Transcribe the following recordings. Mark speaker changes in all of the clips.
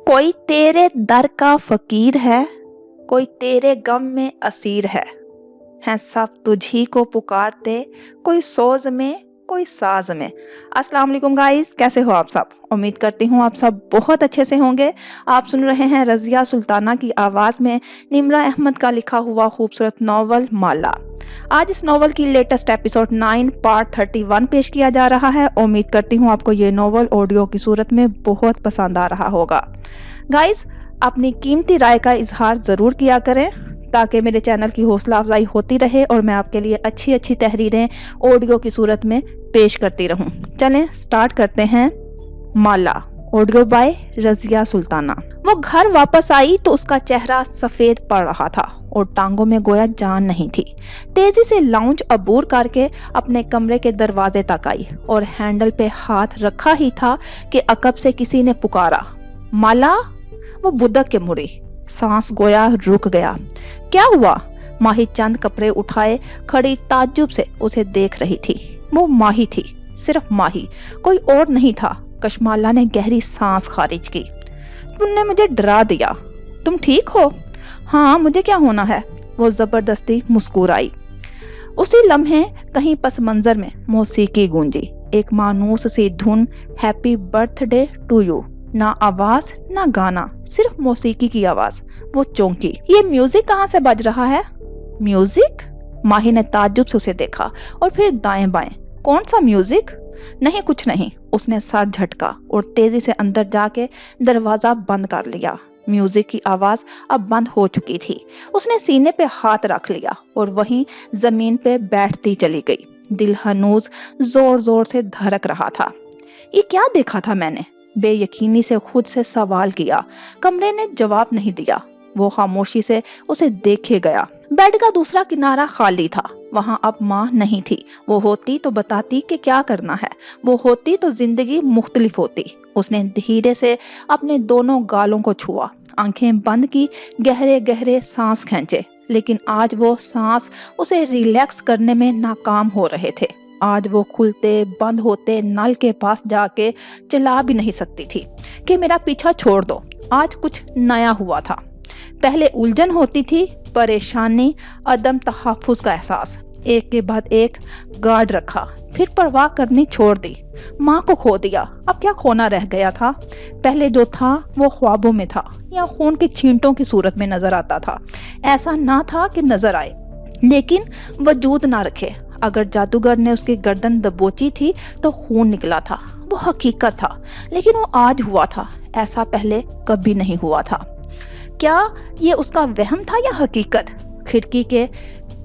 Speaker 1: कोई तेरे दर का फकीर है, कोई तेरे गम में असीर है सब तुझी को पुकारते, कोई सोज में कोई साज में। अस्सलाम वालेकुम गाइस, कैसे हो आप सब? उम्मीद करती हूँ आप सब बहुत अच्छे से होंगे। आप सुन रहे हैं रज़िया सुल्ताना की आवाज़ में निम्रा अहमद का लिखा हुआ खूबसूरत नॉवल माला। आज इस नॉवल की लेटेस्ट एपिसोड 9 पार्ट 31 पेश किया जा रहा है। उम्मीद करती हूँ आपको ये नॉवल ऑडियो की सूरत में बहुत पसंद आ रहा होगा। गाइस, अपनी कीमती राय का इजहार ज़रूर किया करें ताकि मेरे चैनल की हौसला अफजाई होती रहे और मैं आपके लिए अच्छी अच्छी तहरीरें ऑडियो की सूरत में पेश करती रहूं। चलें स्टार्ट करते हैं। माला, ऑडियो बाय रज़िया सुल्ताना। वो घर वापस आई तो उसका चेहरा सफेद पड़ रहा था और टांगों में गोया जान नहीं थी। तेजी से लाउंज अबूर करके अपने कमरे के दरवाजे तक आई और हैंडल पे हाथ रखा ही था कि अकब से किसी ने पुकारा, माला। वो बुदक के मुड़ी, सांस गोया रुक गया। क्या हुआ? माही चंद कपड़े उठाए खड़ी ताज्जुब से उसे देख रही थी। वो माही थी, सिर्फ माही, कोई और नहीं था। कशमाला ने गहरी सांस खारिज की। तुमने मुझे डरा दिया। तुम ठीक हो? हाँ, मुझे क्या होना है? वो जबरदस्ती मुस्कुराई। उसी लम्हे कहीं पस मंजर में मौसीकी गूंजी, एक मानूस सी धुन, हैप्पी बर्थडे टू यू। ना आवाज ना गाना, सिर्फ मौसीकी की आवाज। वो चौंकी। ये म्यूजिक कहाँ से बज रहा है? म्यूजिक? माही ने ताज्जुब से उसे देखा और फिर दाएं बाएं। कौन सा म्यूजिक? नहीं, कुछ नहीं। उसने सर झटका और तेजी से अंदर जाके दरवाजा बंद कर लिया। म्यूजिक की आवाज अब बंद हो चुकी थी। उसने सीने पे हाथ रख लिया और वहीं जमीन पे बैठती चली गई। दिल हनूज जोर जोर से धड़क रहा था। ये क्या देखा था मैंने? बेयकीनी से खुद से सवाल किया। कमरे ने जवाब नहीं दिया। वो खामोशी से उसे देखे गया। बेड का दूसरा किनारा खाली था। वहां अब माँ नहीं थी। वो होती तो बताती कि क्या करना है। वो होती तो जिंदगी मुख्तलिफ होती। उसने धीरे से अपने दोनों गालों को छुआ, आंखें बंद की, गहरे गहरे सांस खींचे। लेकिन आज वो सांस उसे रिलैक्स करने में नाकाम हो रहे थे। आज वो खुलते बंद होते नल के पास जाके चला भी नहीं सकती थी कि मेरा पीछा छोड़ दो। आज कुछ नया हुआ था। पहले उलझन होती थी, परेशानी, अदम तहफ्फुज का एहसास। एक के बाद एक गार्ड रखा, फिर परवाह करनी छोड़ दी। माँ को खो दिया, अब क्या खोना रह गया था? पहले जो था वो ख्वाबों में था या खून के छींटों की सूरत में नजर आता था। ऐसा ना था कि नजर आए लेकिन वजूद ना रखे। अगर जादूगर ने उसकी गर्दन दबोची थी तो खून निकला था। वो हकीकत था, लेकिन वो आज हुआ था। ऐसा पहले कभी नहीं हुआ था। क्या ये उसका वहम था या हकीकत? खिड़की के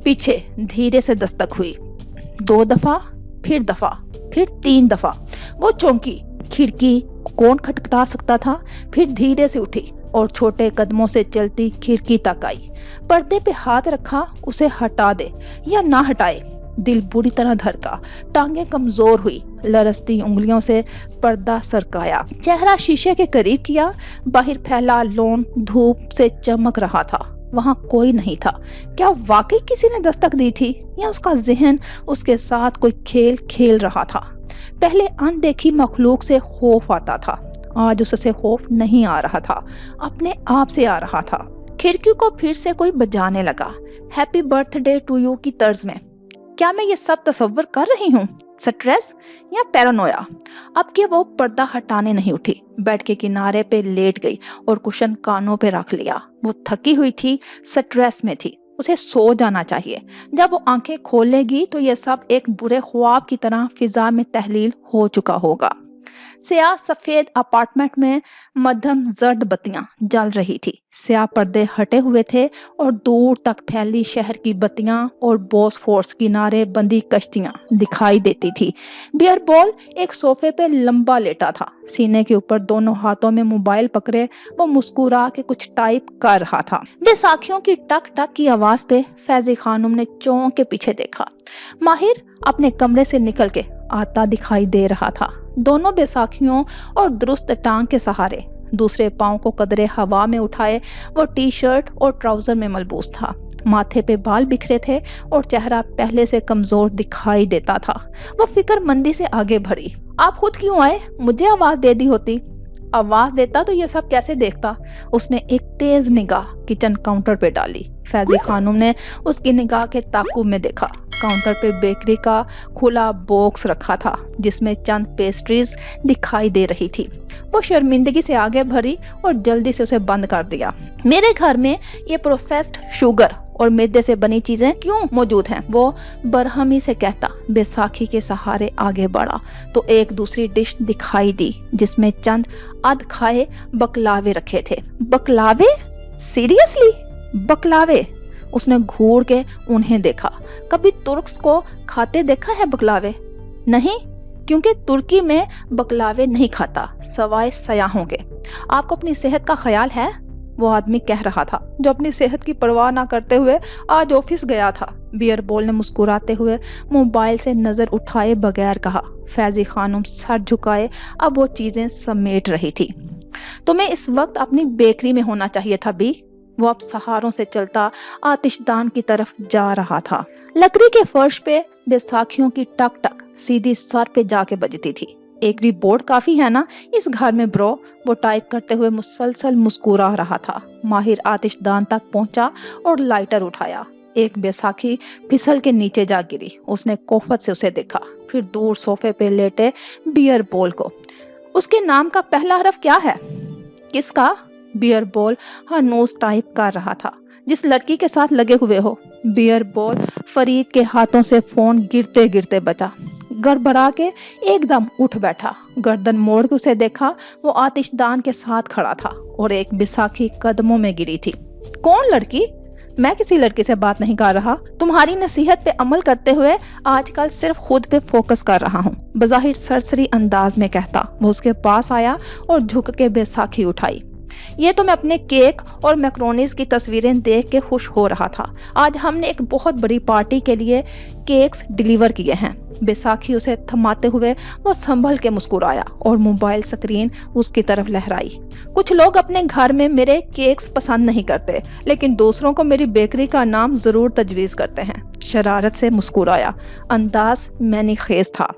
Speaker 1: पीछे धीरे से दस्तक हुई। 2 दफा, फिर 3 दफा। वो चौंकी। खिड़की कौन खटखटा सकता था? फिर धीरे से उठी और छोटे कदमों से चलती खिड़की तक आई। पर्दे पे हाथ रखा, उसे हटा दे या ना हटाए। दिल बुरी तरह धड़का, टांगें कमजोर हुई, लरसती उंगलियों से पर्दा सरकाया, चेहरा शीशे के करीब किया। बाहर फैला लॉन धूप से चमक रहा था। वहां कोई नहीं था। क्या वाकई किसी ने दस्तक दी थी या उसका जहन उसके साथ कोई खेल खेल रहा था? पहले अनदेखी मखलूक से खौफ आता था, आज उससे खौफ नहीं आ रहा था, अपने आप से आ रहा था। खिड़की को फिर से कोई बजाने लगा, हैप्पी बर्थडे टू यू की तर्ज में। क्या मैं ये सब तसव्वुर कर रही हूँ? स्ट्रेस या पैरानोया? अब कि वो पर्दा हटाने नहीं उठी, बेड के किनारे पे लेट गई और कुशन कानों पे रख लिया। वो थकी हुई थी, स्ट्रेस में थी, उसे सो जाना चाहिए। जब वो आंखें खोलेगी तो ये सब एक बुरे ख्वाब की तरह फिजा में तहलील हो चुका होगा। स्याह सफेद अपार्टमेंट में मध्यम जर्द बत्तियां जल रही थी। स्याह पर्दे हटे हुए थे और दूर तक फैली शहर की बत्तियां और बॉसफोर्स किनारे बंदी कश्तियां दिखाई देती थी। बियर बॉल एक सोफे पे लंबा लेटा था, सीने के ऊपर दोनों हाथों में मोबाइल पकड़े वो मुस्कुरा के कुछ टाइप कर रहा था। बैसाखियों की टक टक की आवाज पे फैजी खानम ने चौंक के पीछे देखा। माहिर अपने कमरे से निकल के आता दिखाई दे रहा था, दोनों बैसाखियों और दुरुस्त टांग के सहारे। दूसरे पांव को कदरे हवा में उठाए वो टी शर्ट और ट्राउजर में मलबूस था। माथे पे बाल बिखरे थे और चेहरा पहले से कमजोर दिखाई देता था। वो फिक्रमंदी से आगे बढ़ी। आप खुद क्यों आए? मुझे आवाज दे दी होती। आवाज देता तो ये सब कैसे देखता। उसने एक तेज निगाह किचन काउंटर पे डाली। फैजी खानम ने उसकी निगाह के ताकुब में देखा। काउंटर पे बेकरी का खुला बॉक्स रखा था जिसमें चंद पेस्ट्रीज दिखाई दे रही थी। वो शर्मिंदगी से आगे भरी और जल्दी से उसे बंद कर दिया। मेरे घर में ये प्रोसेस्ड शुगर और मैदे से बनी चीजें क्यों मौजूद हैं? वो बरहमी से कहता। बैसाखी के सहारे आगे बढ़ा तो एक दूसरी डिश दिखाई दी जिसमें चंद अध खाए बकलावे रखे थे। बकलावे? सीरियसली? बकलावे? उसने घूर के उन्हें देखा। कभी तुर्क्स को खाते देखा है बकलावे? नहीं, क्योंकि तुर्की में बकलावे नहीं खाता सवाए सयाहों के। आपको अपनी सेहत का ख्याल है? वो आदमी कह रहा था जो अपनी सेहत की परवाह ना करते हुए आज ऑफिस गया था। बियरबॉल ने मुस्कुराते हुए मोबाइल से नजर उठाए बगैर कहा। फैजी खानम सर झुकाए अब वो चीजें समेट रही थी। तुम्हें इस वक्त अपनी बेकरी में होना चाहिए था बी। वो अब सहारों से चलता आतिशदान की तरफ जा रहा था। लकड़ी के फर्श पे बैसाखियों की टक टक सीधी सर पे जाके बजती थी। एक रिपोर्ट काफी है ना इस घर में ब्रो। वो टाइप करते हुए मुसलसल मुस्कुरा रहा था। माहिर आतिशदान तक पहुंचा और लाइटर उठाया। एक बैसाखी फिसल के नीचे जा गिरी। उसने कोफत से उसे देखा, फिर दूर सोफे पे लेटे बियरबॉल को। उसके नाम का पहला हरफ क्या है? किसका? बियरबॉल हनूस टाइप कर रहा था। जिस लड़की के साथ लगे हुए हो। बियरबॉल फरीद के हाथों से फोन गिरते गिरते बचा। गड़बड़ा के एकदम उठ बैठा। गर्दन मोड़ के उसे देखा। वो आतिशदान के साथ खड़ा था और एक बैसाखी कदमों में गिरी थी। कौन लड़की? मैं किसी लड़की से बात नहीं कर रहा। तुम्हारी नसीहत पे अमल करते हुए आजकल सिर्फ खुद पे फोकस कर रहा हूँ, बज़ाहिर सरसरी अंदाज में कहता। वो उसके पास आया और झुक के बैसाखी उठाई। ये तो मैं अपने केक और मैक्रोनीज की तस्वीरें देख के खुश हो रहा था। आज हमने एक बहुत बड़ी पार्टी के लिए केक्स डिलीवर किए हैं। बैसाखी उसे थमाते हुए वो संभल के मुस्कुराया और मोबाइल स्क्रीन उसकी तरफ लहराई। कुछ लोग अपने घर में मेरे केक्स पसंद नहीं करते, लेकिन दूसरों को मेरी बेकरी का नाम जरूर तजवीज करते हैं। शरारत से मुस्कुराया। अंदाज मैंने खेज था।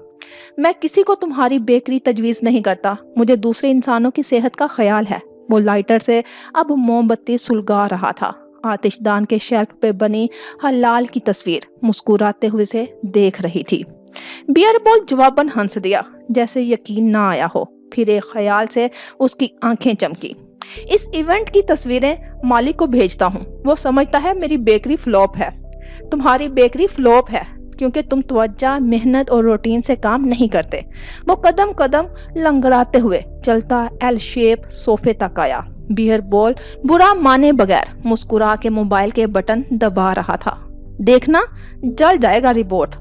Speaker 1: मैं किसी को तुम्हारी बेकरी तजवीज नहीं करता। मुझे दूसरे इंसानों की सेहत का ख्याल है। वो लाइटर से अब मोमबत्ती सुलगा रहा था। आतिशदान के शेल्फ पे बनी हलाल की तस्वीर मुस्कुराते हुए से देख रही थी। बियरबॉल जवाबन हंस दिया, जैसे यकीन ना आया हो। फिर एक ख्याल से उसकी आंखें चमकी। इस इवेंट की तस्वीरें मालिक को भेजता हूँ। वो समझता है मेरी बेकरी फ्लॉप है। तुम्हारी बेकरी फ्लॉप है क्योंकि तुम तवज्जा, मेहनत और रूटीन से काम नहीं करते। वो कदम कदम लंगड़ाते हुए चलता एल शेप सोफे तक आया। बियरबॉल बुरा माने बगैर मुस्कुरा के मोबाइल के बटन दबा रहा था। देखना, जल जाएगा रिपोर्ट।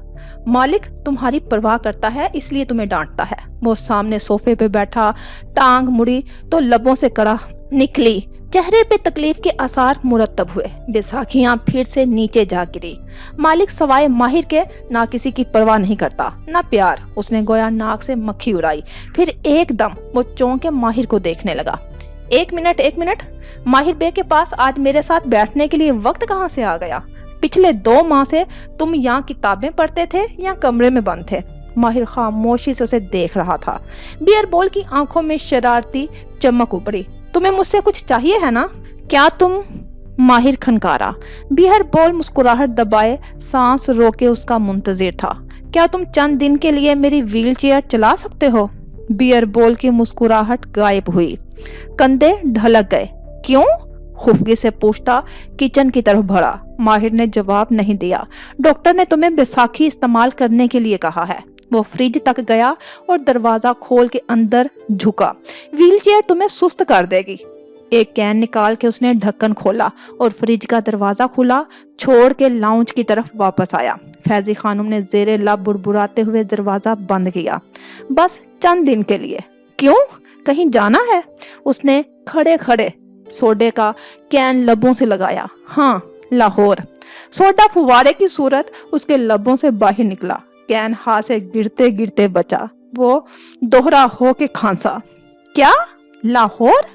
Speaker 1: मालिक तुम्हारी परवाह करता है इसलिए तुम्हें डांटता है। वो सामने सोफे पे बैठा, टांग मुड़ी तो लबों से कड़ा निकली। चेहरे पे तकलीफ के आसार मुरतब हुए। बैसाखियां फिर से नीचे जा गिरी। मालिक सवाए माहिर के ना किसी की परवाह नहीं करता, ना प्यार। उसने गोया नाक से मक्खी उड़ाई। फिर एकदम वो चौंक के माहिर को देखने लगा। एक मिनट, माहिर बे के पास आज मेरे साथ बैठने के लिए वक्त कहाँ से आ गया? पिछले 2 माह से तुम यहाँ किताबें पढ़ते थे या कमरे में बंद थे? माहिर खामोशी से उसे देख रहा था। बियरबॉल की आंखों में शरारती चमक उभरी। तुम्हें मुझसे कुछ चाहिए है ना? क्या तुम? माहिर खनकारा। बियरबॉल मुस्कुराहट दबाए सांस रोके उसका मुंतजिर था। क्या तुम चंद दिन के लिए मेरी व्हीलचेयर चला सकते हो? बियरबॉल की मुस्कुराहट गायब हुई। कंधे ढलक गए। क्यों? खुफगी से पूछता किचन की तरफ बढ़ा। माहिर ने जवाब नहीं दिया। डॉक्टर ने तुम्हें बैसाखी इस्तेमाल करने के लिए कहा है। वो फ्रिज तक गया और दरवाजा खोल के अंदर झुका। व्हीलचेयर तुम्हें सुस्त कर देगी। एक कैन निकाल के उसने ढक्कन खोला और फ्रिज का दरवाजा खुला छोड़ के लाउंज की तरफ वापस आया। फैजी खानम ने जेरे लब बुड़बुड़ाते हुए दरवाजा बंद किया। बस चंद दिन के लिए। क्यों? कहीं जाना है? उसने खड़े खड़े सोडे का कैन लबों से लगाया। हाँ, लाहौर। सोडा फुवारे की सूरत उसके लबों से बाहर निकला। कैन हाथ से गिरते गिरते बचा। वो दोहरा हो के खांसा। क्या? लाहौर?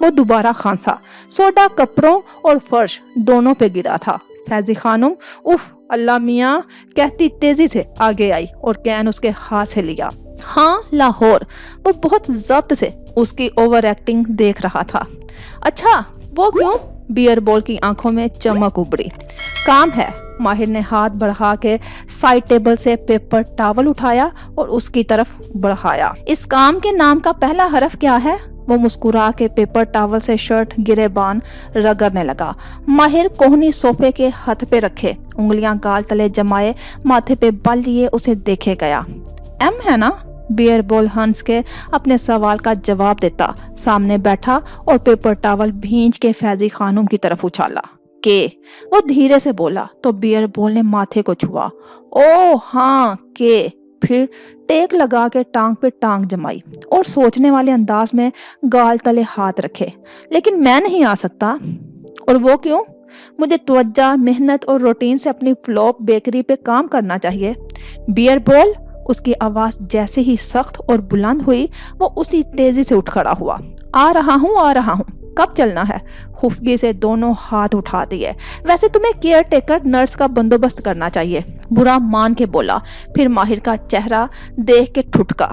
Speaker 1: वो दोबारा खांसा। सोडा कपड़ों और फर्श दोनों पे गिरा था। फैजी खानम उफ अल्लाह मियाँ कहती तेजी से आगे आई और कैन उसके हाथ से लिया। हाँ, लाहौर। वो बहुत ज़ब्त से उसकी ओवर एक्टिंग देख रहा था। अच्छा, वो क्यों? बियर बॉल की आंखों में चमक उभरी। काम है। माहिर ने हाथ बढ़ा के साइड टेबल से पेपर टॉवल उठाया और उसकी तरफ बढ़ाया। इस काम के नाम का पहला हरफ क्या है? वो मुस्कुरा के पेपर टॉवल से शर्ट गिरेबान रगड़ने लगा। माहिर कोहनी सोफे के हाथ पे रखे, उंगलियां गाल तले जमाए, माथे पे बल लिए उसे देखे गया। एम है ना? बियर बॉल हंस के अपने सवाल का जवाब देता सामने बैठा और पेपर टॉवल भींच के फैजी खानम की तरफ उछाला। के? वो धीरे से बोला तो बियर बॉल ने माथे को छुआ। ओ हाँ, के। फिर टेक लगा के टांग पे टांग जमाई और सोचने वाले अंदाज में गाल तले हाथ रखे। लेकिन मैं नहीं आ सकता। और वो क्यों? मुझे तवज्जो, मेहनत और रूटीन से अपनी फ्लॉप बेकरी पे काम करना चाहिए। बियर बॉल, उसकी आवाज जैसे ही सख्त और बुलंद हुई वो उसी तेजी से उठ खड़ा हुआ। आ रहा हूँ। कब चलना है? खुफगी से दोनों हाथ उठा दिए। वैसे तुम्हें केयर टेकर नर्स का बंदोबस्त करना चाहिए, बुरा मान के बोला। फिर माहिर का चेहरा देख के ठुठका।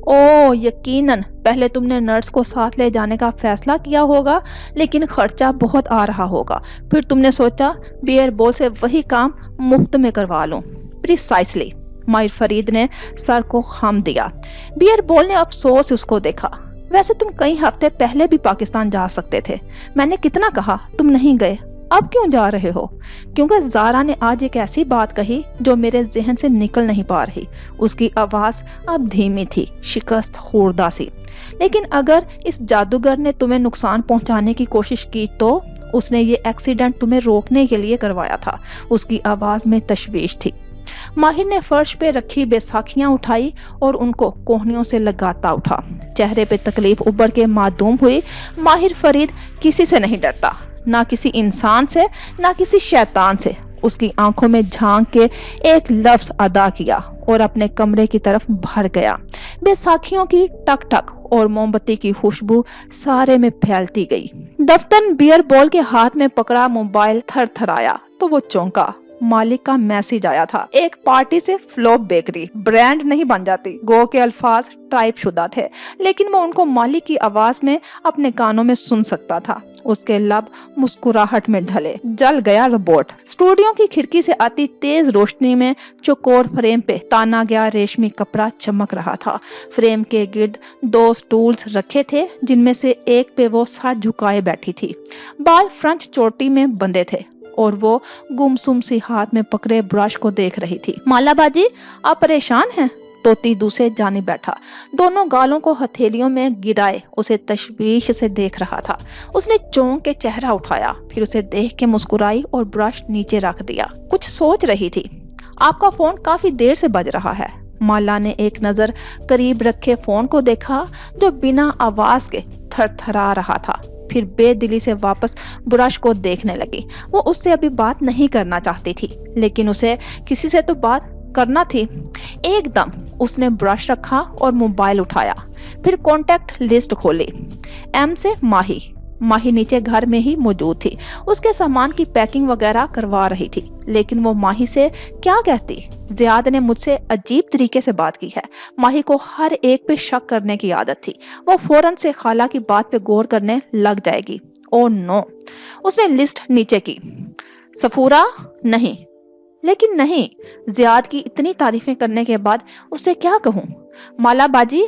Speaker 1: ओ यकीनन पहले तुमने नर्स को साथ ले जाने का फैसला किया होगा, लेकिन खर्चा बहुत आ रहा होगा। फिर तुमने सोचा बियर बॉल से वही काम मुफ्त में करवा लूं। प्रिसाइसली। माहिर फरीद ने सर को खम दिया। बियर बॉल ने अफसोस उसको देखा। वैसे तुम कई हफ्ते पहले भी पाकिस्तान जा सकते थे। मैंने कितना कहा, तुम नहीं गए। अब क्यों जा रहे हो? क्योंकि ज़ारा ने आज एक ऐसी बात कही जो मेरे जहन से निकल नहीं पा रही। उसकी आवाज़ अब धीमी थी, शिकस्त खुर्दा सी। लेकिन अगर इस जादूगर ने तुम्हें नुकसान पहुंचाने की कोशिश की तो? उसने ये एक्सीडेंट तुम्हें रोकने के लिए करवाया था। उसकी आवाज़ में तशवीश थी। माहिर ने फर्श पे रखी बैसाखियां उठाई और उनको कोहनियों से लगाता उठा। चेहरे पे तकलीफ उभर के मासूम हुई। माहिर फरीद किसी से नहीं डरता, ना किसी इंसान से, ना किसी शैतान से। उसकी आंखों में झांक के एक लफ्ज अदा किया और अपने कमरे की तरफ भर गया। बैसाखियों की टक टक और मोमबत्ती की खुशबू सारे में फैलती गई। दफ्तर बियर बॉल के हाथ में पकड़ा मोबाइल थरथराया तो वो चौंका। मालिक का मैसेज आया था। एक पार्टी से फ्लॉप बेकरी ब्रांड नहीं बन जाती। गो के अल्फाज टाइप शुदा थे, लेकिन वो उनको मालिक की आवाज में अपने कानों में सुन सकता था। उसके लब मुस्कुराहट में ढले। जल गया रोबोट। स्टूडियो की खिड़की से आती तेज रोशनी में चौकोर फ्रेम पे ताना गया रेशमी कपड़ा चमक रहा था। फ्रेम के गिर्द 2 स्टूल्स रखे थे, जिनमें से एक पे वो सर झुकाए बैठी थी। बाल फ्रंट चोटी में बंधे थे और वो गुमसुम सी हाथ में पकड़े ब्रश को देख रही थी। माला बाजी, आप परेशान हैं? तोती दूसरे जाने बैठा, दोनों गालों को हथेलियों में गिराए उसे तशवीश से देख रहा था। उसने चौंक के चेहरा उठाया, फिर उसे देख के मुस्कुराई और ब्रश नीचे रख दिया। कुछ सोच रही थी। आपका फोन काफी देर से बज रहा है। माला ने एक नजर करीब रखे फोन को देखा जो बिना आवाज के थरथरा रहा था। फिर बेदिली से वापस ब्रश को देखने लगी। वो उससे अभी बात नहीं करना चाहती थी, लेकिन उसे किसी से तो बात करना थी। एकदम उसने ब्रश रखा और मोबाइल उठाया। फिर कॉन्टेक्ट लिस्ट खोली। एम से माही। माही नीचे घर में ही मौजूद थी। उसके सामान की पैकिंग वगैरह करवा रही थी, लेकिन वो माही से क्या कहती? जियाद ने मुझसे अजीब तरीके से बात की है। माही को हर एक पे शक करने की आदत थी। वो फौरन से खाला की बात पे गौर करने लग जाएगी। Oh no. उसने लिस्ट नीचे की। सफूरा नहीं। लेकिन नहीं, जियाद की इतनी तारीफें करने के बाद उसे क्या कहूँ? माला बाजी,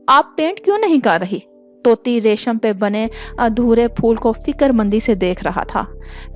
Speaker 1: आप पेंट क्यों नहीं कर रही? तोती रेशम पे बने अधूरे फूल को फिक्रमंदी से देख रहा था।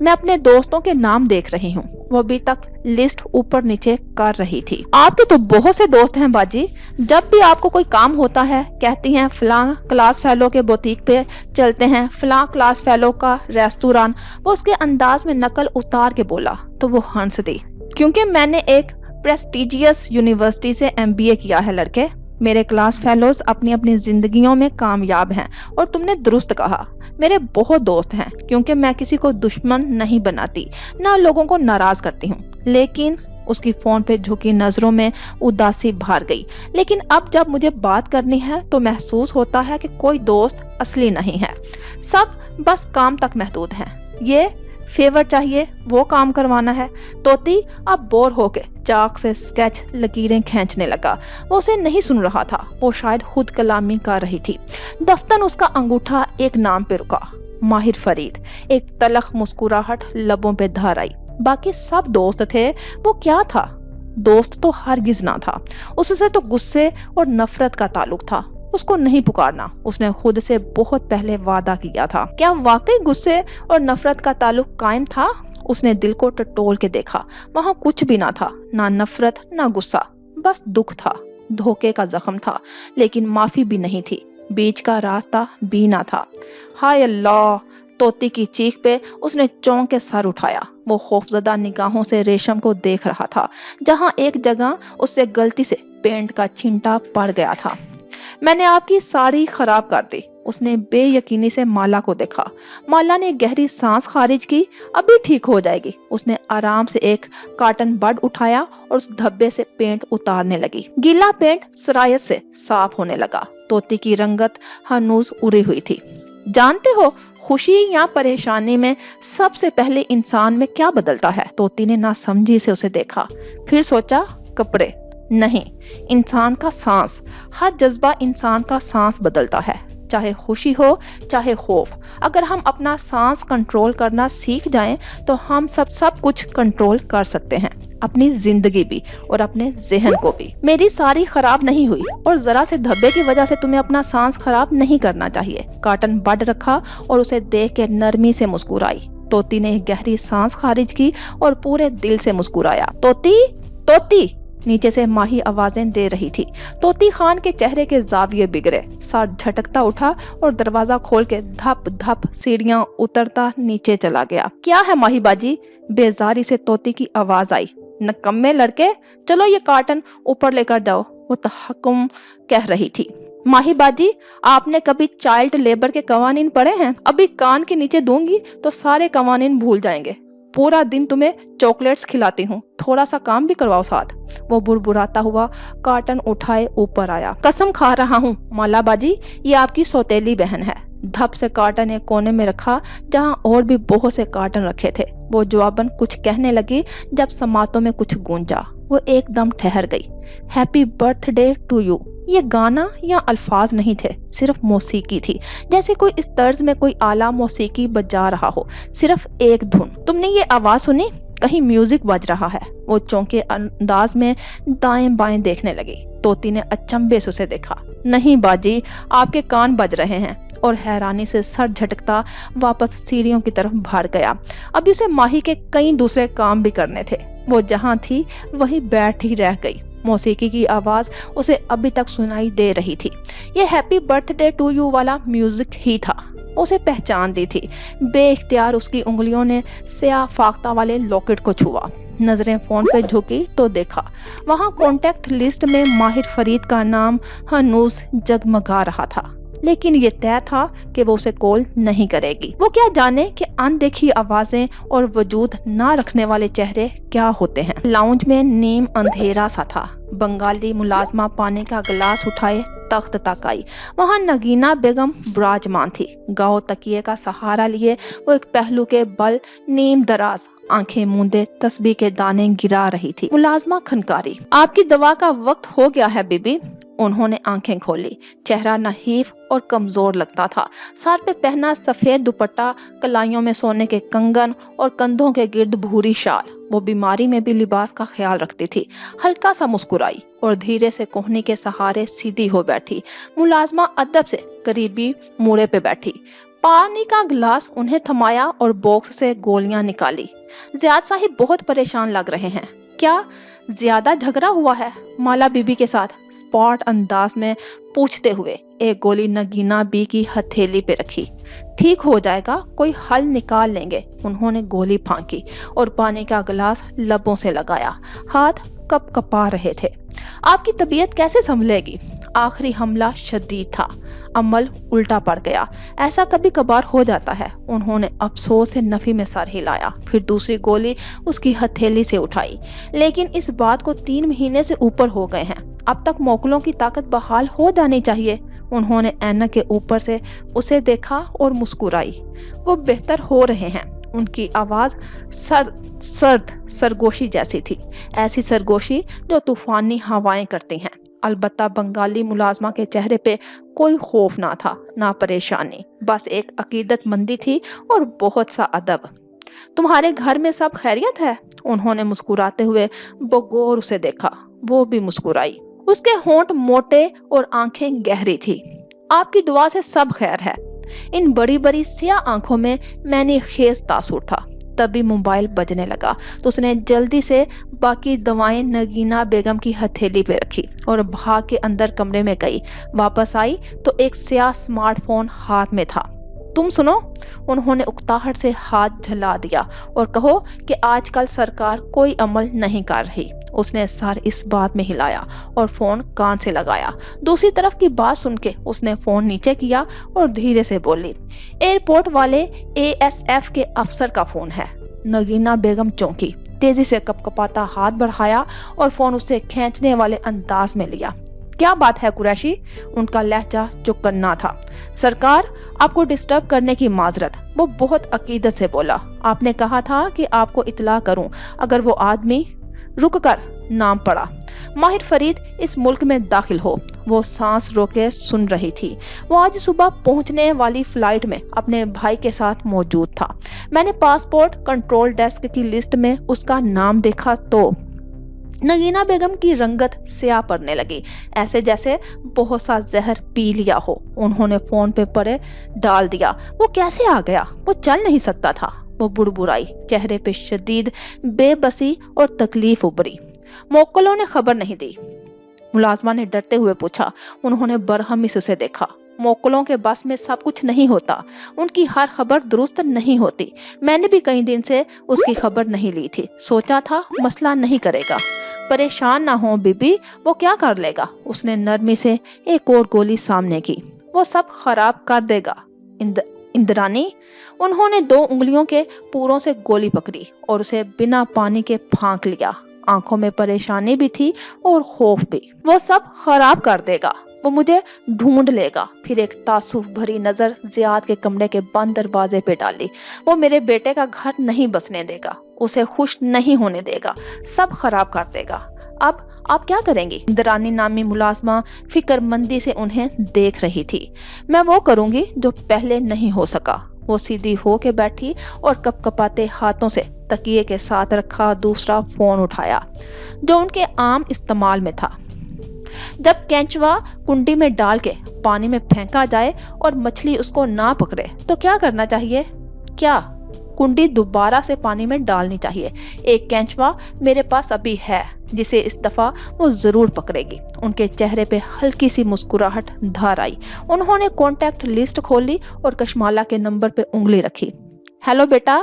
Speaker 1: मैं अपने दोस्तों के नाम देख रही हूँ। वो अभी तक लिस्ट ऊपर नीचे कर रही थी। आपके तो बहुत से दोस्त हैं बाजी। जब भी आपको कोई काम होता है कहती हैं फलां क्लास फेलो के बुटीक पे चलते हैं, फलां क्लास फेलो का रेस्तोरां। वो उसके अंदाज में नकल उतार के बोला तो वो हंस दी। क्योंकि मैंने एक प्रेस्टिजियस यूनिवर्सिटी से MBA किया है लड़के। मेरे क्लास फेलोज अपनी अपनी जिंदगियों में कामयाब हैं। और तुमने दुरुस्त कहा, मेरे बहुत दोस्त हैं, क्योंकि मैं किसी को दुश्मन नहीं बनाती, ना लोगों को नाराज करती हूँ। लेकिन उसकी फोन पे झुकी नजरों में उदासी भर गई। लेकिन अब जब मुझे बात करनी है तो महसूस होता है कि कोई दोस्त असली नहीं है, सब बस काम तक महदूद हैं। ये फेवर चाहिए, वो काम करवाना है। तोती अब बोर होके चाक से स्केच लकीरें खींचने लगा। वो उसे नहीं सुन रहा था, वो शायद खुद कलामी कर रही थी। दफ्तन उसका अंगूठा एक नाम पे रुका, माहिर फरीद। एक तलख मुस्कुराहट लबों पे धार आई। बाकी सब दोस्त थे, वो क्या था? दोस्त तो हरगिज ना था। उससे तो गुस्से और नफरत का ताल्लुक था। उसको नहीं पुकारना, उसने खुद से बहुत पहले वादा किया था। क्या वाकई गुस्से और नफरत का ताल्लुक कायम था? उसने दिल को टटोल के देखा, वहां कुछ भी ना था, ना नफरत ना गुस्सा, बस दुख था। धोखे का जख्म था, लेकिन माफी भी नहीं थी। बीच का रास्ता भी ना था। हाय अल्लाह! तोती की चीख पे उसने चौंक के सर उठाया। वो खौफजदा निगाहों से रेशम को देख रहा था, जहां एक जगह उससे गलती से पेंट का छींटा पड़ गया था। मैंने आपकी साड़ी खराब कर दी। उसने बेयकीनी से माला को देखा। माला ने गहरी सांस खारिज की। अभी ठीक हो जाएगी। उसने आराम से एक कॉटन बड उठाया और उस धब्बे से पेंट उतारने लगी। गीला पेंट सरायत से साफ होने लगा। तोती की रंगत हनूज उड़ी हुई थी। जानते हो, खुशी या परेशानी में सबसे पहले इंसान में क्या बदलता है? तोती ने नासमझी से उसे देखा, फिर सोचा कपड़े नहीं, इंसान का सांस। हर जज्बा इंसान का सांस बदलता है, चाहे खुशी हो चाहे खौफ। अगर हम अपना सांस कंट्रोल करना सीख जाएं तो हम सब कुछ कंट्रोल कर सकते हैं, अपनी जिंदगी भी और अपने जहन को भी। मेरी साड़ी खराब नहीं हुई और जरा से धब्बे की वजह से तुम्हें अपना सांस खराब नहीं करना चाहिए। कॉटन बड रखा और उसे देख के नरमी से मुस्कुराई। तोती ने गहरी सांस खारिज की और पूरे दिल से मुस्कुराया। तोती, तोती! नीचे से माही आवाजें दे रही थी। तोती खान के चेहरे के जाविये बिगड़े, सर झटकता उठा और दरवाजा खोल के धप धप सीढ़ियां उतरता नीचे चला गया। क्या है माही बाजी? बेजारी से तोती की आवाज आई। नकम्मे लड़के, चलो ये कार्टन ऊपर लेकर जाओ, वो तहक्कुम कह रही थी। माही बाजी, आपने कभी चाइल्ड लेबर के कवानीन पढ़े हैं? अभी कान के नीचे दूंगी तो सारे कवानीन भूल जाएंगे। पूरा दिन तुम्हें चॉकलेट्स खिलाती हूँ, थोड़ा सा काम भी करवाओ साथ। वो बुरबुराता हुआ कार्टन उठाए ऊपर आया। कसम खा रहा हूँ माला बाजी, ये आपकी सौतेली बहन है। धप से कार्टन एक कोने में रखा, जहाँ और भी बहुत से कार्टन रखे थे। वो जवाबन कुछ कहने लगी, जब समातों में कुछ गूंजा। वो एकदम ठहर गई। हैप्पी बर्थडे टू यू, ये गाना या अल्फाज नहीं थे, सिर्फ मौसीकी थी। जैसे कोई इस तर्ज में कोई आला मौसीकी बजा रहा हो, सिर्फ एक धुन। तुमने ये आवाज सुनी? कहीं म्यूजिक बज रहा है। वो चौंके अंदाज में दाएं बाएं देखने लगी। तोती ने अचंभे से उसे देखा। नहीं बाजी, आपके कान बज रहे हैं। और हैरानी से सर झटकता वापस सीढ़ियों की तरफ भाग गया। अभी उसे माही के कई दूसरे काम भी करने थे। वो जहाँ थी वहीं बैठ ही रह गई। मौसीकी की आवाज उसे अभी तक सुनाई दे रही थी। ये हैप्पी बर्थडे टू यू वाला म्यूजिक ही था। उसे पहचान दी थी। बेइख्तियार उसकी उंगलियों ने स्याह फाख्ता वाले लॉकेट को छुआ। नजरें फोन पे झुकी तो देखा, वहां कॉन्टेक्ट लिस्ट में माहिर फरीद का नाम हनूज जगमगा रहा था। लेकिन ये तय था कि वो उसे कॉल नहीं करेगी। वो क्या जाने कि अनदेखी आवाजें और वजूद ना रखने वाले चेहरे क्या होते हैं। लाउंज में नीम अंधेरा सा था। बंगाली मुलाजमा पानी का गिलास उठाए तख्त तक आई। वहाँ नगीना बेगम विराजमान थी। गाँव तकिए का सहारा लिए वो एक पहलू के बल नीम दराज आंखें मूंदे तस्बीह के दाने गिरा रही थी। मुलाजमा खनकारी, आपकी दवा का वक्त हो गया है बीबी। उन्होंने आंखें खोली। चेहरा नहीफ और कमजोर लगता था। सर पे पहना सफेद दुपट्टा, कलाइयों में सोने के कंगन और कंधों के गिर्द भूरी शाल। वो बीमारी में भी लिबास का ख्याल रखती थी। हल्का सा मुस्कुराई और धीरे से कोहनी के सहारे सीधी हो बैठी। मुलाजमा अदब से करीबी मूड़े पे बैठी। पानी का गिलास उन्हें थमाया और बॉक्स से गोलियां निकाली। ज़ियाद साहिब बहुत परेशान लग रहे हैं। क्या ज्यादा झगड़ा हुआ है माला बीबी के साथ? स्पॉट अंदाज में पूछते हुए एक गोली नगीना बी की हथेली पे रखी। ठीक हो जाएगा, कोई हल निकाल लेंगे। उन्होंने गोली फांकी और पानी का गिलास लबों से लगाया। हाथ कप कपा रहे थे। आपकी तबीयत कैसे संभलेगी? आखिरी हमला शदीद था, अमल उल्टा पड़ गया। ऐसा कभी कभार हो जाता है। उन्होंने अफसोस से नफी में सर हिलाया, फिर दूसरी गोली उसकी हथेली से उठाई। लेकिन इस बात को 3 महीने से ऊपर हो गए हैं। अब तक मोकलों की ताकत बहाल हो जानी चाहिए। उन्होंने ऐनक के ऊपर से उसे देखा और मुस्कुराई। वो बेहतर हो रहे हैं। ان کی آواز سرد سرگوشی جیسی تھی، ایسی سرگوشی جو طوفانی ہوائیں کرتی ہیں۔ البتہ بنگالی ملازمہ کے چہرے پہ کوئی خوف نہ تھا، نہ پریشانی، بس ایک عقیدت مندی تھی اور بہت سا ادب۔ تمہارے گھر میں سب خیریت ہے؟ انہوں نے مسکراتے ہوئے بغور اسے دیکھا۔ وہ بھی مسکرائی۔ اس کے ہونٹ موٹے اور آنکھیں گہری تھی۔ آپ کی دعا سے سب خیر ہے۔ ان بڑی بڑی سیاہ آنکھوں میں نے خیز تاثر تھا۔ تبھی موبائل بجنے لگا تو اس نے جلدی سے باقی دوائیں نگینہ بیگم کی ہتھیلی پہ رکھی اور بھاگ کے اندر کمرے میں گئی۔ واپس آئی تو ایک سیاہ سمارٹ فون ہاتھ میں تھا۔ تم سنو، انہوں نے اکتاہٹ سے ہاتھ جھلا دیا، اور کہو کہ آج کل سرکار کوئی عمل نہیں کر رہی۔ اس نے سر اس بات میں ہلایا اور فون کان سے لگایا۔ دوسری طرف کی بات سن کے اس نے فون نیچے کیا اور دھیرے سے بولی، ایئرپورٹ والے ASF کے افسر کا فون ہے۔ نگینہ بیگم چونکی، تیزی سے کپکپاتا ہاتھ بڑھایا اور فون اسے کھینچنے والے انداز میں لیا۔ کیا بات ہے قریشی؟ ان کا لہجہ چکنا تھا۔ سرکار، آپ کو ڈسٹرب کرنے کی معذرت، وہ بہت عقیدت سے بولا۔ آپ نے کہا تھا کہ آپ کو اطلاع کروں اگر وہ آدمی۔ رک کر نام پڑا۔ ماہر فرید اس ملک میں داخل ہو۔ وہ سانس روکے سن رہی تھی۔ وہ آج صبح پہنچنے والی فلائٹ میں اپنے بھائی کے ساتھ موجود تھا۔ میں نے پاسپورٹ کنٹرول ڈیسک کی لسٹ میں اس کا نام دیکھا تو نگینہ بیگم کی رنگت سیاہ پڑنے لگی، ایسے جیسے بہت سا زہر پی لیا ہو۔ انہوں نے فون پہ پڑے ڈال دیا۔ وہ کیسے آ گیا؟ وہ چل نہیں سکتا تھا۔ وہ بڑبڑائی، چہرے پہ شدید بے بسی اور تکلیف ابھری۔ موکلوں نے خبر نہیں دی؟ ملازمہ نے ڈرتے ہوئے پوچھا۔ انہوں نے برہمی سے اسے دیکھا۔ موکلوں کے بس میں سب کچھ نہیں ہوتا، ان کی ہر خبر درست نہیں ہوتی۔ میں نے بھی کئی دن سے اس کی خبر نہیں لی تھی، سوچا تھا مسئلہ نہیں کرے گا۔ پریشان نہ ہو بی بی، وہ کیا کر لے گا؟ اس نے نرمی سے ایک اور گولی سامنے کی۔ وہ سب خراب کر دے گا اندرانی۔ انہوں نے 2 انگلیوں کے پوروں سے گولی پکڑی اور اسے بنا پانی کے پھانک لیا۔ آنکھوں میں پریشانی بھی تھی اور خوف بھی۔ وہ سب خراب کر دے گا، وہ مجھے ڈھونڈ لے گا۔ پھر ایک تعصب بھری نظر زیاد کے کمرے کے بند دروازے پہ ڈالی۔ وہ میرے بیٹے کا گھر نہیں بسنے دے گا، اسے خوش نہیں ہونے دے گا، سب خراب کر دے گا۔ اب آپ کیا کریں گی؟ اندرانی نامی ملازمہ فکر مندی سے انہیں دیکھ رہی تھی۔ میں وہ کروں گی جو پہلے نہیں ہو سکا۔ وہ سیدھی ہو کے بیٹھی اور کپ کپاتے ہاتھوں سے تکیے کے ساتھ رکھا دوسرا فون اٹھایا جو ان کے عام استعمال میں تھا۔ جب کینچوا کنڈی میں ڈال کے پانی میں پھینکا جائے اور مچھلی اس کو نہ پکڑے تو کیا کرنا چاہیے؟ کیا؟ کنڈی دوبارہ سے پانی میں ڈالنی چاہیے۔ ایک کینچوا میرے پاس ابھی ہے جسے اس دفعہ وہ ضرور پکڑے گی۔ ان کے چہرے پہ ہلکی سی مسکراہٹ دھار آئی۔ انہوں نے کانٹیکٹ لسٹ کھولی اور کشمالا کے نمبر پہ انگلی رکھی۔ ہیلو بیٹا،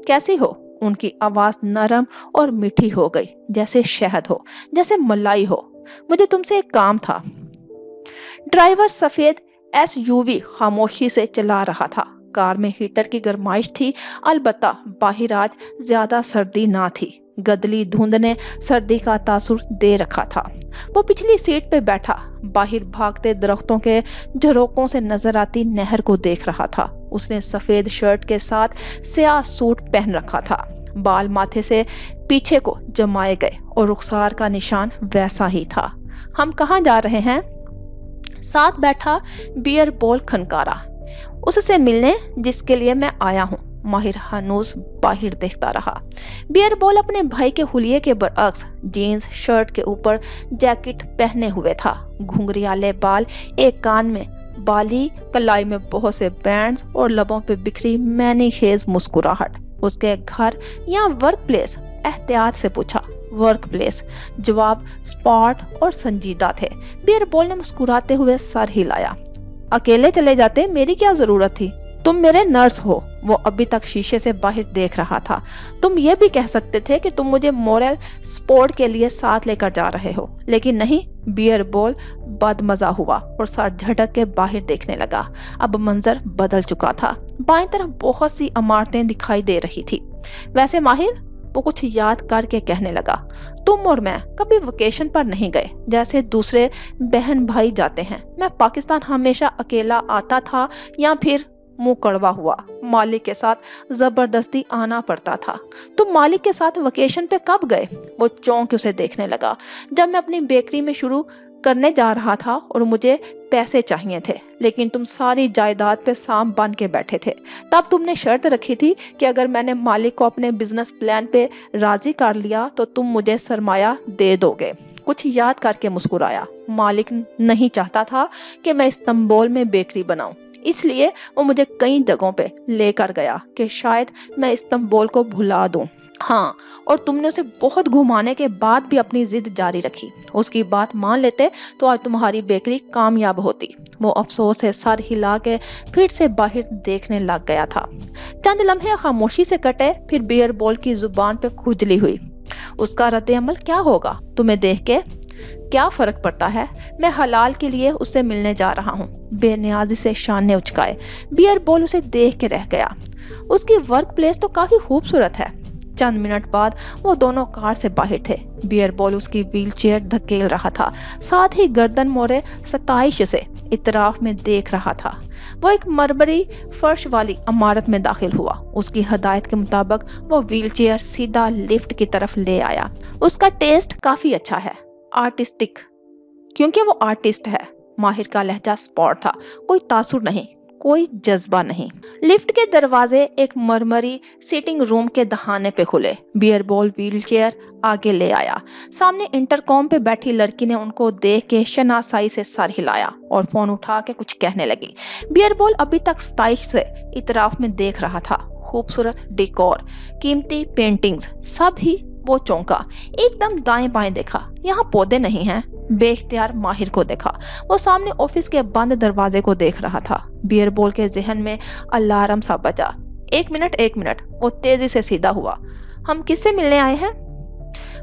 Speaker 1: کیسی ہو؟ ان کی آواز نرم اور میٹھی ہو گئی، جیسے شہد ہو، جیسے ملائی ہو۔ مجھے تم سے ایک کام تھا۔ ڈرائیور سفید SUV خاموشی سے چلا رہا تھا۔ کار میں ہیٹر کی گرمائش تھی، البتہ باہر آج زیادہ سردی نہ تھی۔ گدلی دھند نے سردی کا تاثر دے رکھا تھا۔ وہ پچھلی سیٹ پہ بیٹھا باہر بھاگتے درختوں کے جھروکوں سے نظر آتی نہر کو دیکھ رہا تھا۔ اس نے سفید شرٹ کے ساتھ سیاہ سوٹ پہن رکھا تھا۔ بال ماتھے سے پیچھے کو جمائے گئے اور رخسار کا نشان ویسا ہی تھا۔ ہم کہاں جا رہے ہیں؟ ساتھ بیٹھا بیئر بول کھنکارا۔ اس سے ملنے جس کے لیے میں آیا ہوں۔ ماہر ہنوز باہر دیکھتا رہا۔ بیئر بول اپنے بھائی کے حلیے کے برعکس جینز شرٹ کے اوپر جیکٹ پہنے ہوئے تھا۔ گھنگریالے بال، ایک کان میں بالی، کلائی میں بہت سے بینڈز اور لبوں پہ بکھری معنی خیز مسکراہٹ۔ اس کے گھر یا ورک پلیس؟ احتیاط سے پوچھا۔ Work place. جواب سپاٹ اور سنجیدہ تھے۔ بیئر بول نے مسکراتے ہوئے سر ہلایا۔ اکیلے چلے جاتے، میری کیا ضرورت تھی؟ تم میرے نرس ہو۔ وہ ابھی تک شیشے سے باہر دیکھ رہا تھا۔ تم یہ بھی کہہ سکتے تھے کہ تم مجھے مورل سپورٹ کے لیے ساتھ لے کر جا رہے ہو، لیکن نہیں۔ بیئر بول بد مزہ ہوا اور سر جھٹک کے باہر دیکھنے لگا۔ اب منظر بدل چکا تھا۔ بائیں طرف بہت سی عمارتیں دکھائی دے رہی تھی۔ ویسے ماہر، وہ کچھ یاد کر کے کہنے لگا، تم اور میں کبھی ویکیشن پر نہیں گئے جیسے دوسرے بہن بھائی جاتے ہیں۔ میں پاکستان ہمیشہ اکیلا آتا تھا یا پھر मुंह कड़वा हुआ। मालिक के साथ जबरदस्ती आना पड़ता था। तुम मालिक के साथ वेकेशन पे कब गए? वो चौंक के उसे देखने लगा। जब मैं अपनी बेकरी में शुरू करने जा रहा था और मुझे पैसे चाहिए थे, लेकिन तुम सारी जायदाद पे सांप बन के बैठे थे। तब तुमने शर्त रखी थी कि अगर मैंने मालिक को अपने बिजनेस प्लान पे राजी कर लिया तो तुम मुझे सरमाया दे दोगे। कुछ याद करके मुस्कुराया। मालिक नहीं चाहता था कि मैं इस्तांबुल में बेकरी बनाऊं, इसलिए वो मुझे कई जगहों पे लेकर गया कि शायद मैं इस्तांबुल को भुला दूं। हाँ, और तुमने उसे बहुत घुमाने के बाद भी अपनी जिद जारी रखी। उसकी बात मान लेते तो आज तुम्हारी बेकरी कामयाब होती। वो अफसोस से सर हिला के फिर से बाहर देखने लग गया था। चंद लम्हे खामोशी से कटे, फिर बियर बॉल की जुबान पे खुजली हुई। उसका रद्द अमल क्या होगा? तुम्हें देख के क्या फर्क पड़ता है? मैं हलाल के लिए उससे मिलने जा रहा हूँ। बेनियाजी से शान ने उचकाए। बियर बॉल उसे देख के रह गया। उसकी वर्क प्लेस तो काफी खूबसूरत है। चंद मिनट बाद वो दोनों कार से बाहर थे। बियर बॉल उसकी व्हील चेयर धकेल रहा था, साथ ही गर्दन मोड़े सताइश से इतराफ में देख रहा था। वो एक मरमरी फर्श वाली इमारत में दाखिल हुआ। उसकी हदायत के मुताबिक वो व्हील चेयर सीधा लिफ्ट की तरफ ले आया। उसका टेस्ट काफी अच्छा है, आर्टिस्टिक, क्योंकि वो आर्टिस्ट है। माहिर का लहजा स्पॉट था, कोई तासुर नहीं, कोई जज्बा नहीं। लिफ्ट के दरवाजे एक मरमरी सीटिंग रूम के दहाने पे खुले। बियर बॉल व्हील चेयर आगे ले आया। सामने इंटरकॉम पे बैठी लड़की ने उनको देख के शनासाई से सर हिलाया और फोन उठा के कुछ कहने लगी। बियर बॉल अभी तक स्टाइश से इतराफ में देख रहा था। खूबसूरत डेकोर, कीमती पेंटिंग्स, सब ही। वो चौंका, एकदम दाएं बाएं देखा। यहाँ पौधे नहीं हैं। बेख्तियार माहिर को देखा। वो सामने ऑफिस के बंद दरवाजे को देख रहा था। बियर बॉल के जहन में अलार्म सा बजा। एक मिनट। वो तेजी से सीधा हुआ। हम किससे मिलने आए हैं?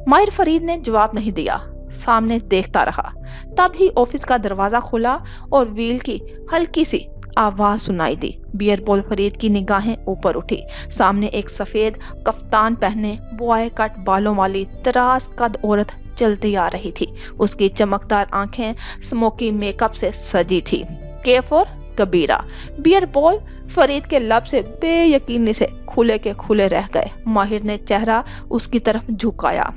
Speaker 1: माहिर फरीद ने जवाब नहीं दिया, सामने देखता रहा। तभी ऑफिस का दरवाजा खुला और व्हील की हल्की सी आवाज सुनाई दी। बियर बॉल फरीद की निगाहें ऊपर उठी। सामने एक सफेद कफ्तान पहने बॉय कट बालों वाली तरास कद औरत चलती आ रही थी। उसकी चमकदार आंखें स्मोकी मेकअप से सजी थी। केफ और कबीरा। बियर बॉल फरीद के लब से बेयकीनी से खुले के खुले रह गए। माहिर ने चेहरा उसकी तरफ झुकाया।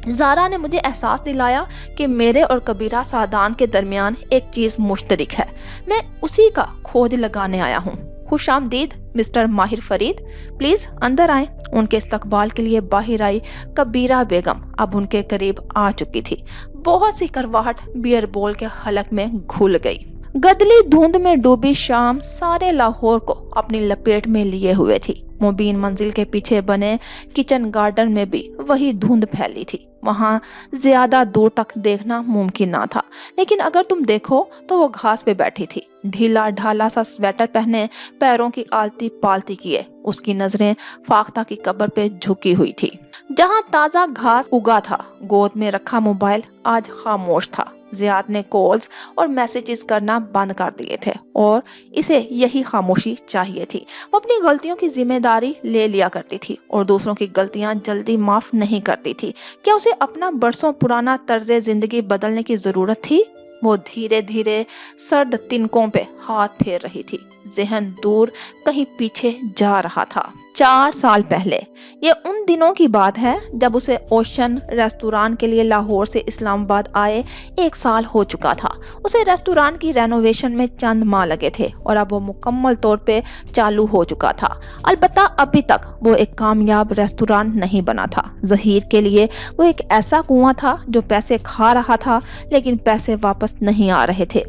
Speaker 1: ज़ारा ने मुझे एहसास दिलाया कि मेरे और कबीरा सादान के दरमियान एक चीज मुश्तरक है। मैं उसी का खोज लगाने आया हूँ। खुशामदीद मिस्टर माहिर फरीद, प्लीज अंदर आएं। उनके इस्तकबाल के लिए बाहर आई कबीरा बेगम अब उनके करीब आ चुकी थी। बहुत सी करवाहट बियर बॉल के हलक में घुल गई। गदली धुंध में डूबी शाम सारे लाहौर को अपनी लपेट में लिए हुए थी। मुबीन मंजिल के पीछे बने किचन गार्डन में भी वही धुंध फैली थी। वहां ज्यादा दूर तक देखना मुमकिन ना था, लेकिन अगर तुम देखो तो वो घास पे बैठी थी, ढीला ढाला सा स्वेटर पहने, पैरों की आलती पालती किए। उसकी नजरें फाख्ता की कब्र पे झुकी हुई थी। जहां ताजा घास उगा था, गोद में रखा मोबाइल आज खामोश था। जियाद ने कॉल्स और मैसेजेस करना बंद कर दिए थे और इसे यही खामोशी चाहिए थी। वो अपनी गलतियों की जिम्मेदारी ले लिया करती थी और दूसरों की गलतियां जल्दी माफ नहीं करती थी। क्या उसे अपना बरसों पुराना तर्ज जिंदगी बदलने की जरूरत थी? वो धीरे धीरे सर्द तिनकों पे हाथ फेर रही थी। जहन दूर कहीं पीछे जा रहा था। 4 साल पहले, ये उन दिनों की बात है जब उसे ओशन रेस्टोरेंट के लिए लाहौर से इस्लामाबाद आए 1 साल हो चुका था। उसे रेस्टोरेंट की रेनोवेशन में चंद माह लगे थे और अब वो मुकम्मल तौर पे चालू हो चुका था। अलबत्ता अभी तक वो एक कामयाब रेस्टोरेंट नहीं बना था। जहीर के लिए वो एक ऐसा कुआं था जो पैसे खा रहा था लेकिन पैसे वापस नहीं आ रहे थे।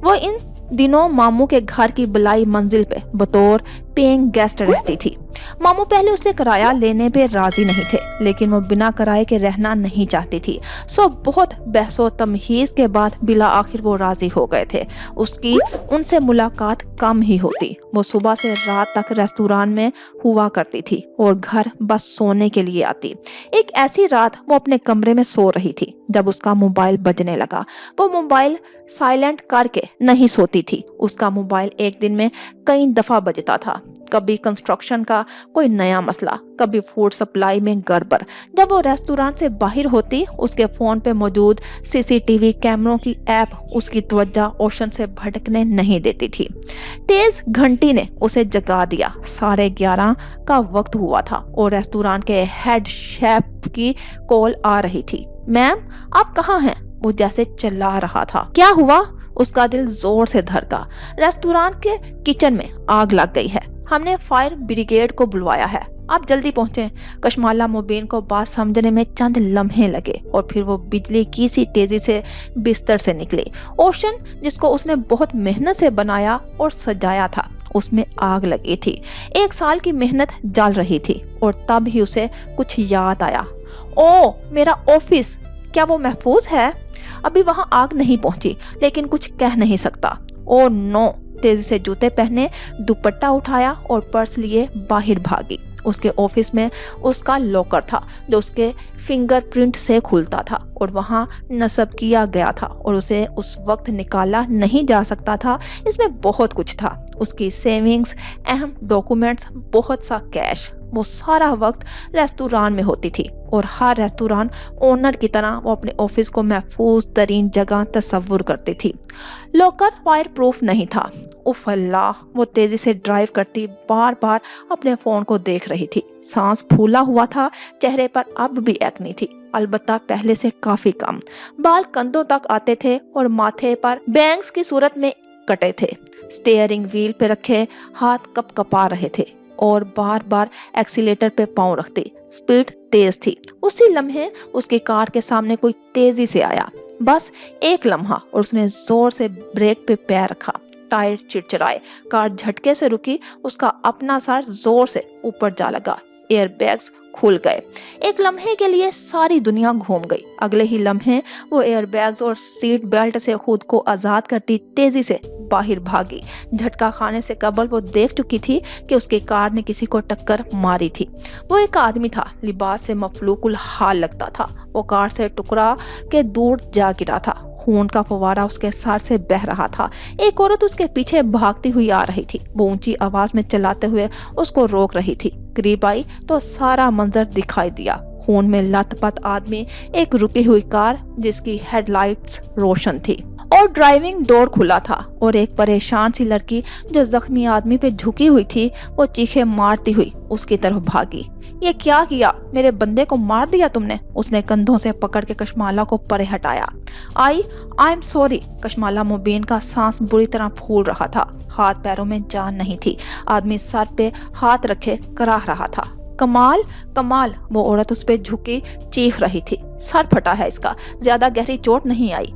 Speaker 1: वो इन दिनों मामू के घर की बलाई मंजिल पे बतौर पेइंग गेस्ट रहती थी। मामू पहले उससे किराया लेने पे राजी नहीं थे, लेकिन वो बिना किराए के रहना नहीं चाहती थी। सो बहुत बहसो तमहीज के बाद बिला आखिर वो राजी हो गए थे। उसकी उनसे मुलाकात कम ही होती। वो सुबह से रात तक रेस्टोरेंट में हुआ करती थी और घर बस सोने के लिए आती। एक ऐसी रात वो अपने कमरे में सो रही थी जब उसका मोबाइल बजने लगा। वो मोबाइल साइलेंट करके नहीं सोती थी। उसका मोबाइल एक दिन में कई दफा बजता था। कभी कंस्ट्रक्शन का कोई नया मसला, कभी फूड सप्लाई में गड़बड़। जब वो रेस्टोरेंट से बाहर होती, उसके फोन पे मौजूद सीसीटीवी कैमरों की ऐप उसकी तवज्जो ओशन से भटकने नहीं देती थी। तेज घंटी ने उसे जगा दिया। 11:30 का वक्त हुआ था और रेस्टोरेंट के हेड शेफ की कॉल आ रही थी। मैम, आप कहाँ हैं? वो जैसे चिल्ला रहा था। क्या हुआ? उसका दिल जोर से धड़का। रेस्टोरेंट के किचन में आग लग गई है। हमने फायर ब्रिगेड को बुलवाया है, आप जल्दी पहुंचे। कशमाला मुबीन को बात समझने में चंद लम्हे लगे और फिर वो बिजली की सी तेजी से बिस्तर से निकली। ओशन, जिसको उसने बहुत मेहनत से बनाया और सजाया था, उसमें आग लगी थी। 1 साल की मेहनत जल रही थी और तब ही उसे कुछ याद आया। ओ, मेरा ऑफिस, क्या वो महफूज है? अभी वहां आग नहीं पहुंची, लेकिन कुछ कह नहीं सकता। Oh no! तेजी से जूते पहने, दुपट्टा उठाया और पर्स लिए बाहर भागी। उसके ऑफिस में उसका लॉकर था जो उसके फिंगरप्रिंट से खुलता था और वहां नस्ब किया गया था और उसे उस वक्त निकाला नहीं जा सकता था। इसमें बहुत कुछ था, उसकी सेविंग्स, अहम डॉक्यूमेंट्स, बहुत सा कैश। वो सारा वक्त रेस्टोरेंट में होती थी और हर रेस्टोरेंट ओनर की तरह वो अपने ऑफिस को महफूज तरीन जगह तस्वुर करती थी। लॉकर फायर प्रूफ नहीं था। उफ अल्लाह! वो तेजी से ड्राइव करती बार बार अपने फोन को देख रही थी। सांस फूला हुआ था, चेहरे पर अब भी एक्नी थी, अलबत्ता पहले से काफी कम। बाल कंधों तक आते थे और माथे पर बैंग्स की सूरत में कटे थे। स्टीयरिंग व्हील पे रखे हाथ कपकपा रहे थे और बार बार एक्सीलेटर पे पांव रखती। स्पीड तेज थी। उसी लम्हे उसकी कार के सामने कोई तेजी से आया। बस एक लम्हा और उसने जोर से ब्रेक पे पैर रखा। टायर चिड़चिड़ाए, कार झटके से रुकी, उसका अपना सर जोर से ऊपर जा लगा। एयर बैग्स खुल गए। एक लम्हे के लिए सारी दुनिया घूम गई। अगले ही लम्हे वो एयर बैग्स और सीट बेल्ट से खुद को आजाद करती तेजी से बाहर भागी। झटका खाने से कबल वो देख चुकी थी कि उसकी कार ने किसी को टक्कर मारी थी। वो एक आदमी था, लिबास से मफलूकुल हाल लगता था। वो कार से टुकड़ा के दूर जा गिरा था। खून का फव्वारा उसके सर से बह रहा था। एक औरत उसके पीछे भागती हुई आ रही थी। वो ऊंची आवाज में चिल्लाते हुए उसको रोक रही थी। करीब आई तो सारा मंजर दिखाई दिया। खून में लथपथ आदमी, एक रुकी हुई कार जिसकी हेडलाइट्स रोशन थी और ड्राइविंग डोर खुला था, और एक परेशान सी लड़की जो जख्मी आदमी पे झुकी हुई थी, वो चीखे मारती हुई उसकी तरफ भागी। ये क्या किया? मेरे बंदे को मार दिया तुमने? उसने कंधों से पकड़ के कशमाला को परे हटाया। I am sorry. कशमाला मुबीन का सांस बुरी तरह फूल रहा था। हाथ पैरों में जान नहीं थी। आदमी सर पे हाथ रखे कराह रहा था। कमाल, कमाल! वो औरत उस पे झुकी चीख रही थी। सर फटा है इसका, ज्यादा गहरी चोट नहीं आई।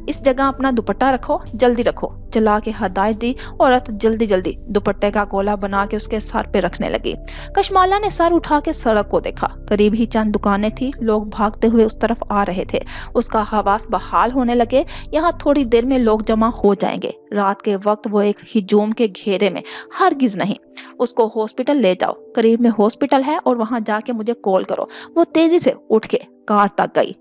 Speaker 1: इस जगह अपना दुपट्टा रखो, जल्दी रखो। चला के हदायत दी। औरत जल्दी जल्दी दुपट्टे का गोला बना के उसके सर पे रखने लगी। कशमाला ने सर उठा के सड़क को देखा। करीब ही चंद दुकानें थी, लोग भागते हुए उस तरफ आ रहे थे। उसका हवास बहाल होने लगे। यहाँ थोड़ी देर में लोग जमा हो जाएंगे। रात के वक्त वो एक हिजूम के घेरे में, हरगिज नहीं। उसको हॉस्पिटल ले जाओ, करीब में हॉस्पिटल है, और वहां जाके मुझे कॉल करो। वो तेजी से उठ के कार तक गई।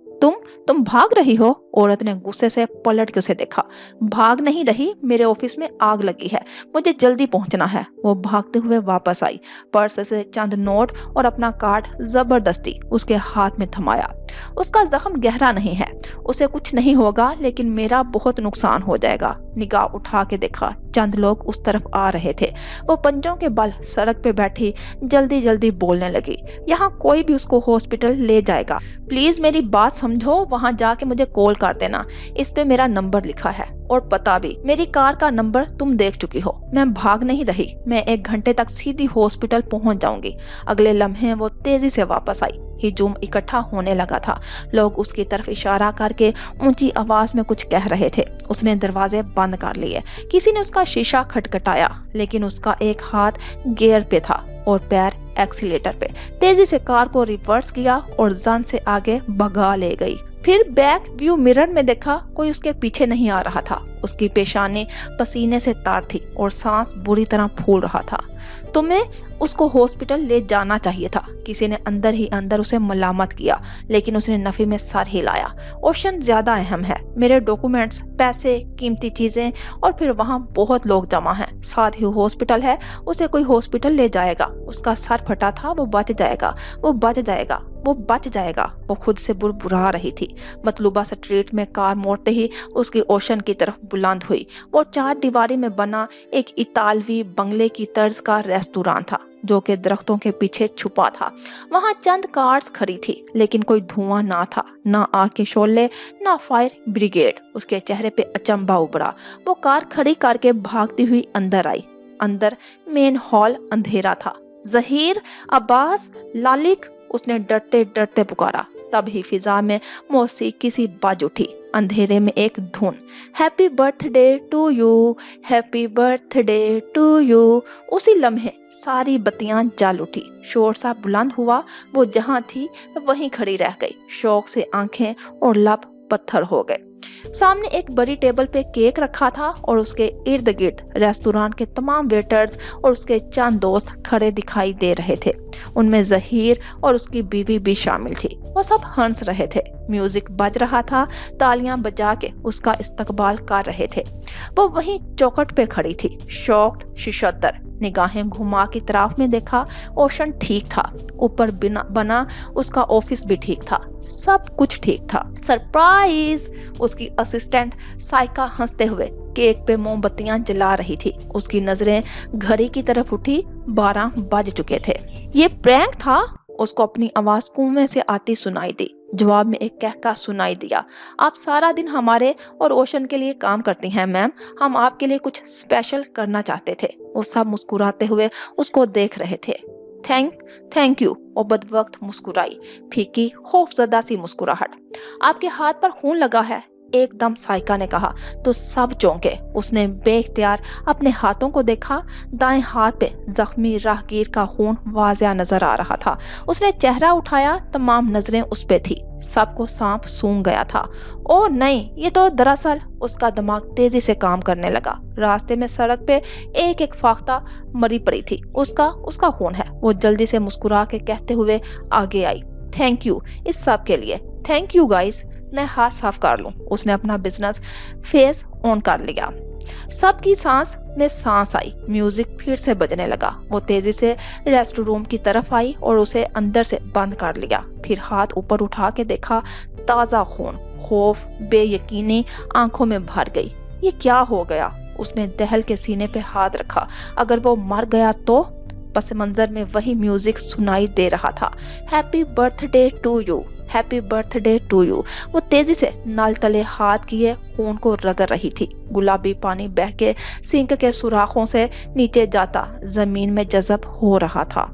Speaker 1: तुम भाग रही हो? औरत ने गुस्से से पलट के उसे देखा। भाग नहीं रही, मेरे ऑफिस में आग लगी है, मुझे जल्दी पहुंचना है। वो भागते हुए वापस आई। पर्स से चंद नोट और अपना कार्ड जबरदस्ती उसके हाथ में थमाया। उसका जख्म गहरा नहीं है, उसे कुछ नहीं होगा, लेकिन मेरा बहुत नुकसान हो जाएगा। निगाह उठा के देखा, चंद लोग उस तरफ आ रहे थे। वो पंजों के बल सड़क पे बैठी जल्दी जल्दी बोलने लगी। यहाँ कोई भी उसको हॉस्पिटल ले जाएगा, प्लीज मेरी बात समझो। वहां जाके मुझे कॉल कर देना, इस पे मेरा नंबर लिखा है और पता भी। मेरी कार का नंबर तुम देख चुकी हो। मैं भाग नहीं रही, मैं 1 घंटे तक सीधी हॉस्पिटल पहुंच जाऊंगी। अगले लम्हे वो तेजी से वापस आई। हिजूम इकट्ठा होने लगा था। लोग उसकी तरफ इशारा करके ऊंची आवाज में कुछ कह रहे थे। उसने दरवाजे बंद कर लिए। किसी ने उसका शीशा खटखटाया, लेकिन उसका एक हाथ गियर पे था और पैर एक्सीलेटर पे। तेजी से कार को रिवर्स किया और जन से आगे भगा ले गई। پھر بیک ویو مرر میں دیکھا کوئی اس کے پیچھے نہیں آ رہا تھا. اس کی پیشانی پسینے سے تار تھی اور سانس بری طرح پھول رہا تھا. تمہیں اس کو ہاسپٹل لے جانا چاہیے تھا. کسی نے اندر ہی اندر اسے ملامت کیا لیکن اس نے نفی میں سر ہلایا. اوشن زیادہ اہم ہے. میرے ڈاکومنٹس، پیسے، قیمتی چیزیں اور پھر وہاں بہت لوگ جمع ہیں. ساتھ ہی ہاسپٹل ہے. اسے کوئی ہاسپٹل لے جائے گا. اس کا سر پھٹا تھا. وہ بچ جائے گا. وہ بچ جائے گا. وہ بچ جائے گا. وہ خود سے بربرا رہی تھی. مطلوبہ سٹریٹ میں کار موڑتے ہی اس کی اوشن کی طرف بلند ہوئی. وہ 4 دیواری میں بنا ایک اطالوی بنگلے کی طرز کا ریستوران تھا جو کہ درختوں کے پیچھے چھپا تھا. وہاں چند کارز کھڑی تھی لیکن کوئی دھواں نہ تھا، نہ آگ کے شعلے، نہ فائر بریگیڈ. اس کے چہرے پہ اچنبھا ابھرا. وہ کار کھڑی کر کے بھاگتی ہوئی اندر آئی. اندر مین ہال اندھیرا تھا. ظہیر، عباس، لالک، اس نے ڈرتے ڈرتے پکارا. تب ہی فضا میں موسیقی سی بج اٹھی. اندھیرے میں ایک دھن، happy birthday to you, happy birthday to you. اسی لمحے ساری بتیاں جل اٹھی. شور سا بلند ہوا. وہ جہاں تھی وہیں کھڑی رہ گئی. شوق سے آنکھیں اور لب پتھر ہو گئے. سامنے ایک بڑی ٹیبل پہ کیک رکھا تھا اور اس کے ارد گرد ریستوران کے تمام ویٹرز اور اس کے چند دوست کھڑے دکھائی دے رہے تھے. ان میں ظہیر اور اس کی بیوی بھی شامل تھی. وہ سب ہنس رہے تھے. میوزک بج رہا تھا. تالیاں بجا کے اس کا استقبال کر رہے تھے. وہ وہیں چوکھٹ پہ کھڑی تھی، شاکڈ، ششدر. نگاہیں گھما کی طرف میں دیکھا. اوشن ٹھیک تھا. اوپر بنا اس کا آفس بھی ٹھیک تھا. سب کچھ ٹھیک تھا. سرپرائز! اس کی اسسٹنٹ سائکا ہنستے ہوئے کیک پہ موم بتیاں جلا رہی تھی. اس کی نظریں گھڑی کی طرف اٹھی. 12 بج چکے تھے. یہ پرینک تھا. اس کو اپنی آواز کنویں سے آتی سنائی دی. جواب میں ایک کہکا سنائی دیا. آپ سارا دن ہمارے اور اوشن کے لیے کام کرتی ہیں میم. ہم آپ کے لیے کچھ اسپیشل کرنا چاہتے تھے. وہ سب مسکراتے ہوئے اس کو دیکھ رہے تھے. Thank you. وہ بد وقت مسکرائی. پھیکی خوف زدہ سی مسکراہٹ. آپ کے ہاتھ پر خون لگا ہے، ایک دم سائکا نے کہا تو سب چونکے. اس نے بے اختیار اپنے ہاتھوں کو دیکھا. دائیں ہاتھ پہ زخمی راہگیر کا خون واضح نظر آ رہا تھا. اس نے چہرہ اٹھایا. تمام نظریں اس پہ تھی. سب کو سانپ سونگ گیا تھا. او نہیں، یہ تو دراصل. اس کا دماغ تیزی سے کام کرنے لگا. راستے میں سڑک پہ ایک فاختہ مری پڑی تھی. اس کا خون ہے. وہ جلدی سے مسکرا کے کہتے ہوئے آگے آئی. تھینک یو اس سب کے لیے. Thank you guys. میں ہاتھ صاف کر لوں. اس نے اپنا بزنس فیس آن کر لیا. سب کی سانس میں سانس آئی. میوزک پھر سے بجنے لگا. وہ تیزی سے ریسٹ روم کی طرف آئی اور اسے اندر سے بند کر لیا. پھر ہاتھ اوپر اٹھا کے دیکھا. تازہ خون. خوف، بے یقینی آنکھوں میں بھر گئی. یہ کیا ہو گیا؟ اس نے دہل کے سینے پہ ہاتھ رکھا. اگر وہ مر گیا تو؟ پس منظر میں وہی میوزک سنائی دے رہا تھا. Happy birthday to you, happy birthday to you. وہ تیزی سے نل تلے ہاتھ کیے خون کو رگڑ رہی تھی. گلابی پانی بہہ کے سینک کے سوراخوں سے نیچے جاتا زمین میں جذب ہو رہا تھا.